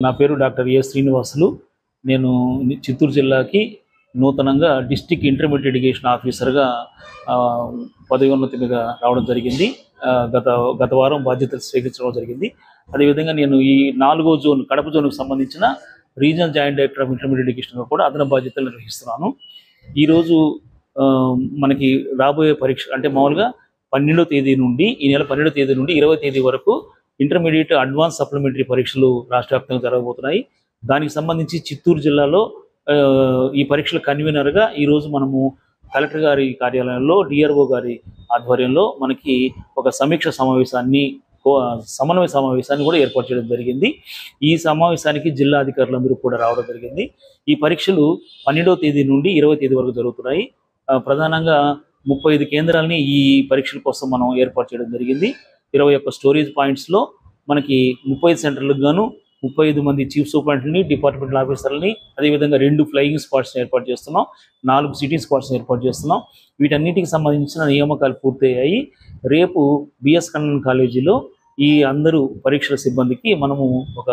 నా పేరు డాక్టర్ ఏ శ్రీనివాసులు. నేను చిత్తూరు జిల్లాకి నూతనంగా డిస్ట్రిక్ట్ ఇంటర్మీడియట్ ఎడ్యుకేషన్ ఆఫీసర్గా పదవోన్నతి మీద రావడం జరిగింది. గత వారం బాధ్యతలు స్వీకరించడం జరిగింది. అదేవిధంగా నేను ఈ 4వ జోన్ కడప జోన్కు సంబంధించిన regional joint director of intermediate ఎడ్యుకేషన్గా కూడా అదనపు బాధ్యతలు నిర్వహిస్తున్నాను. ఈరోజు మనకి రాబోయే పరీక్ష అంటే మామూలుగా 12వ తేదీ నుండి ఈ నెల 12వ తేదీ నుండి 20వ తేదీ వరకు ఇంటర్మీడియట్ అడ్వాన్స్ సప్లిమెంటరీ పరీక్షలు రాష్ట్ర వ్యాప్తంగా జరగబోతున్నాయి. దానికి సంబంధించి చిత్తూరు జిల్లాలో ఈ పరీక్షల కన్వీనర్గా ఈరోజు మనము కలెక్టర్ గారి కార్యాలయంలో డిఆర్ఓ గారి ఆధ్వర్యంలో మనకి ఒక సమీక్ష సమన్వయ సమావేశాన్ని కూడా ఏర్పాటు చేయడం జరిగింది. ఈ సమావేశానికి జిల్లా అధికారులందరూ కూడా రావడం జరిగింది. ఈ పరీక్షలు 12వ తేదీ నుండి 20వ తేదీ వరకు జరుగుతున్నాయి. ప్రధానంగా 35 కేంద్రాలని ఈ పరీక్షల కోసం మనం ఏర్పాటు చేయడం జరిగింది. 21 స్టోరేజ్ పాయింట్స్లో మనకి 35 సెంటర్లకు గాను 35 మంది చీఫ్ సూపరింటెండెంట్ని, డిపార్ట్మెంటల్ ఆఫీసర్లని, అదేవిధంగా 2 ఫ్లయింగ్ స్పాట్స్ని ఏర్పాటు చేస్తున్నాం, 4 సిట్టింగ్ స్పాట్స్ని ఏర్పాటు చేస్తున్నాం. వీటన్నిటికి సంబంధించిన నియామకాలు పూర్తయ్యాయి. రేపు బిఎస్ కన్నన్ కాలేజీలో ఈ అందరూ పరీక్షల సిబ్బందికి మనము ఒక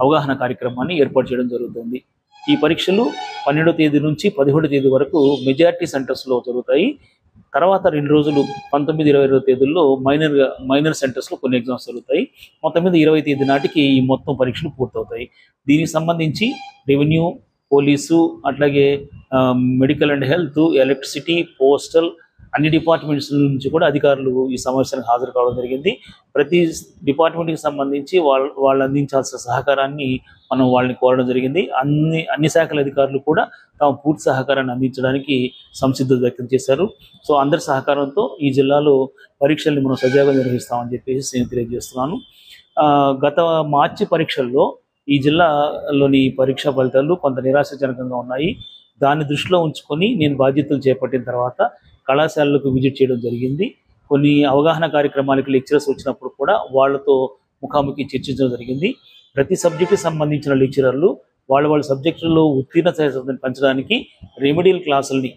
అవగాహన కార్యక్రమాన్ని ఏర్పాటు చేయడం జరుగుతుంది. ఈ పరీక్షలు 12వ తేదీ నుంచి 17వ తేదీ వరకు మెజారిటీ సెంటర్స్లో జరుగుతాయి. తర్వాత 2 రోజులు 19, 20 తేదీల్లో మైనర్ సెంటర్స్లో కొన్ని ఎగ్జామ్స్ జరుగుతాయి. మొత్తం మీద 20వ తేదీ నాటికి ఈ మొత్తం పరీక్షలు పూర్తవుతాయి. దీనికి సంబంధించి రెవెన్యూ, పోలీసు, అట్లాగే medical and health, electricity, postal అన్ని డిపార్ట్మెంట్స్ నుంచి కూడా అధికారులు ఈ సమావేశానికి హాజరు కావడం జరిగింది. ప్రతి డిపార్ట్మెంట్కి సంబంధించి వాళ్ళు అందించాల్సిన సహకారాన్ని మనం వాళ్ళని కోరడం జరిగింది. అన్ని శాఖల అధికారులు కూడా తమ పూర్తి సహకారాన్ని అందించడానికి సంసిద్ధత వ్యక్తం చేశారు. సో అందరి సహకారంతో ఈ జిల్లాలో పరీక్షల్ని మనం సజావుగా నిర్వహిస్తామని చెప్పేసి నేను తెలియజేస్తున్నాను. గత మార్చి పరీక్షల్లో ఈ జిల్లాలోని పరీక్షా ఫలితాలు కొంత నిరాశాజనకంగా ఉన్నాయి. దాన్ని దృష్టిలో ఉంచుకొని నేను బాధ్యతలు చేపట్టిన తర్వాత కళాశాలలకు విజిట్ చేయడం జరిగింది. కొన్ని అవగాహన కార్యక్రమాలకు లెక్చరర్స్ వచ్చినప్పుడు కూడా వాళ్ళతో ముఖాముఖి చర్చించడం జరిగింది. ప్రతి సబ్జెక్టుకి సంబంధించిన లెక్చరర్లు వాళ్ళ సబ్జెక్టుల్లో ఉత్తీర్ణత శాతాన్ని పెంచడానికి రెమెడియల్ క్లాసుల్ని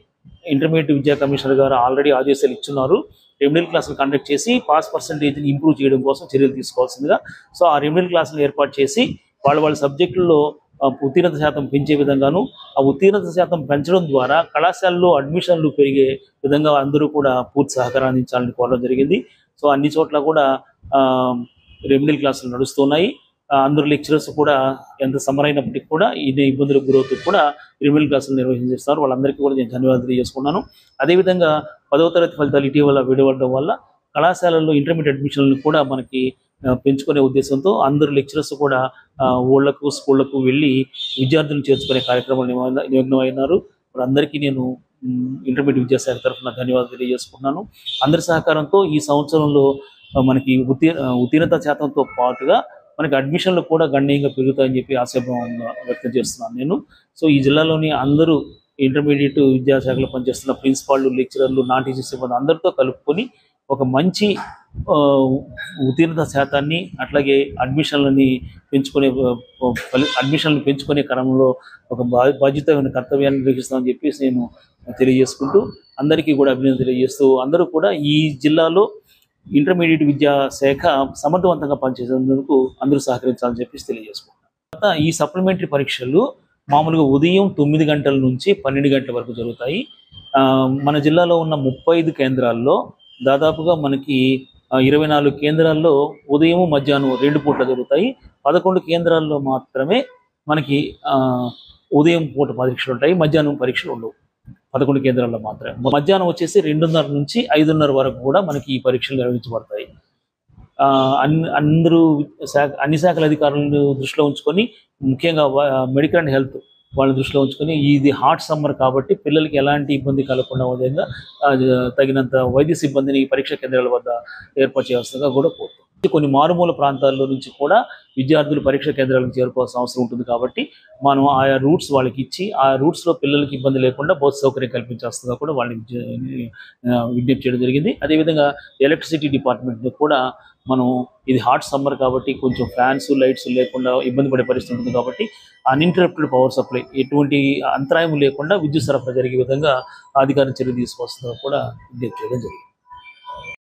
ఇంటర్మీడియట్ విద్యా కమిషనర్ గారు ఆల్రెడీ ఆదేశాలు ఇచ్చున్నారు. రెమెడియల్ క్లాసులు కండక్ట్ చేసి పాస్ పర్సంటేజ్ని ఇంప్రూవ్ చేయడం కోసం చర్యలు తీసుకోవాల్సిందిగా. సో ఆ రెమెడియల్ క్లాసులు ఏర్పాటు చేసి వాళ్ళ సబ్జెక్టుల్లో ఉత్తీర్ణత శాతం పెంచే విధంగాను, ఆ ఉత్తీర్ణత శాతం పెంచడం ద్వారా కళాశాలలో అడ్మిషన్లు పెరిగే విధంగా అందరూ కూడా పూర్తి సహకారం అందించాలని కోరడం జరిగింది. సో అన్ని చోట్ల కూడా రెమెడియల్ క్లాసులు నడుస్తున్నాయి. అందరూ లెక్చరర్స్ కూడా ఎంత సమరైనప్పటికీ కూడా ఇదే ఇబ్బందులకు గురవుతూ కూడా రెమెడియల్ క్లాసులు నిర్వహించేస్తారు. వాళ్ళందరికీ కూడా నేను ధన్యవాదాలు తెలియజేసుకున్నాను. అదేవిధంగా 10వ తరగతి ఫలితాలు ఇటీవల విడవడం వల్ల కళాశాలల్లో ఇంటర్మీడియట్ అడ్మిషన్లు కూడా మనకి పెంచుకునే ఉద్దేశంతో అందరూ లెక్చరర్స్ కూడా ఊళ్ళకు, స్కూళ్లకు వెళ్ళి విద్యార్థులను చేర్చుకునే కార్యక్రమాలు నిమగ్నమైనారు. వాళ్ళందరికీ నేను ఇంటర్మీడియట్ విద్యాశాఖ తరఫున ధన్యవాదాలు తెలియజేసుకున్నాను. అందరి సహకారంతో ఈ సంవత్సరంలో మనకి ఉత్తీర్ణత శాతంతో పాటుగా మనకి అడ్మిషన్లు కూడా గణనీయంగా పెరుగుతాయని చెప్పి ఆశాభావం వ్యక్తం చేస్తున్నాను నేను. సో ఈ జిల్లాలోని అందరూ ఇంటర్మీడియట్ విద్యాశాఖలో పనిచేస్తున్న ప్రిన్సిపాళ్ళు, లెక్చరర్లు, నాన్ టీచింగ్ సిబ్బంది అందరితో కలుపుకొని ఒక మంచి ఉత్తీర్ణత శాతాన్ని అట్లాగే అడ్మిషన్లు పెంచుకునే క్రమంలో ఒక బాధ్యతమైన కర్తవ్యాన్ని నిర్వహిస్తామని చెప్పేసి నేను తెలియజేసుకుంటూ అందరికీ కూడా అభినందన తెలియజేస్తూ అందరూ కూడా ఈ జిల్లాలో ఇంటర్మీడియట్ విద్యా శాఖ సమర్థవంతంగా పనిచేసేందుకు అందరూ సహకరించాలని చెప్పేసి తెలియజేసుకుంటున్నాను. తర్వాత ఈ సప్లిమెంటరీ పరీక్షలు మామూలుగా ఉదయం 9 గంటల నుంచి 12 గంటల వరకు జరుగుతాయి. మన జిల్లాలో ఉన్న 35 కేంద్రాల్లో దాదాపుగా మనకి 24 కేంద్రాల్లో ఉదయం, మధ్యాహ్నం 2 పూట్ల జరుగుతాయి. 11 కేంద్రాల్లో మాత్రమే మనకి ఉదయం పూట పరీక్షలు ఉంటాయి, మధ్యాహ్నం పరీక్షలు ఉండవు. 11 కేంద్రాల్లో మాత్రమే. మధ్యాహ్నం వచ్చేసి 2:30 నుంచి 5:30 వరకు కూడా మనకి ఈ పరీక్షలు నిర్వహించబడతాయి. అన్ని శాఖల అధికారులను దృష్టిలో ఉంచుకొని, ముఖ్యంగా మెడికల్ అండ్ హెల్త్ వాళ్ళని దృష్టిలో ఉంచుకొని, ఇది హాట్ సమ్మర్ కాబట్టి పిల్లలకి ఎలాంటి ఇబ్బంది కలగకుండా విధంగా తగినంత వైద్య సిబ్బందిని పరీక్షా కేంద్రాల వద్ద ఏర్పాటు చేయాల్సిందిగా కూడా కోరుతుంది. కొన్ని మారుమూల ప్రాంతాల్లో నుంచి కూడా విద్యార్థులు పరీక్షా కేంద్రాలకు చేరుకోవాల్సిన అవసరం ఉంటుంది కాబట్టి మనం ఆయా రూట్స్ వాళ్ళకి ఇచ్చి ఆ రూట్స్లో పిల్లలకి ఇబ్బంది లేకుండా బస్సు సౌకర్యం కల్పించాల్సిందిగా కూడా వాళ్ళని విజ్ఞప్తి చేయడం జరిగింది. అదేవిధంగా ఎలక్ట్రిసిటీ డిపార్ట్మెంట్ కూడా మనం ఇది హాట్ సమ్మర్ కాబట్టి కొంచెం ఫ్యాన్స్, లైట్స్ లేకుండా ఇబ్బంది పడే పరిస్థితి ఉంటుంది కాబట్టి అన్ఇంటరప్టెడ్ పవర్ సప్లై ఎటువంటి అంతరాయం లేకుండా విద్యుత్ సరఫరా జరిగే విధంగా అధికారులు చర్య తీసుకోవాల్సిందిగా కూడా విజ్ఞప్తి చేయడం జరిగింది.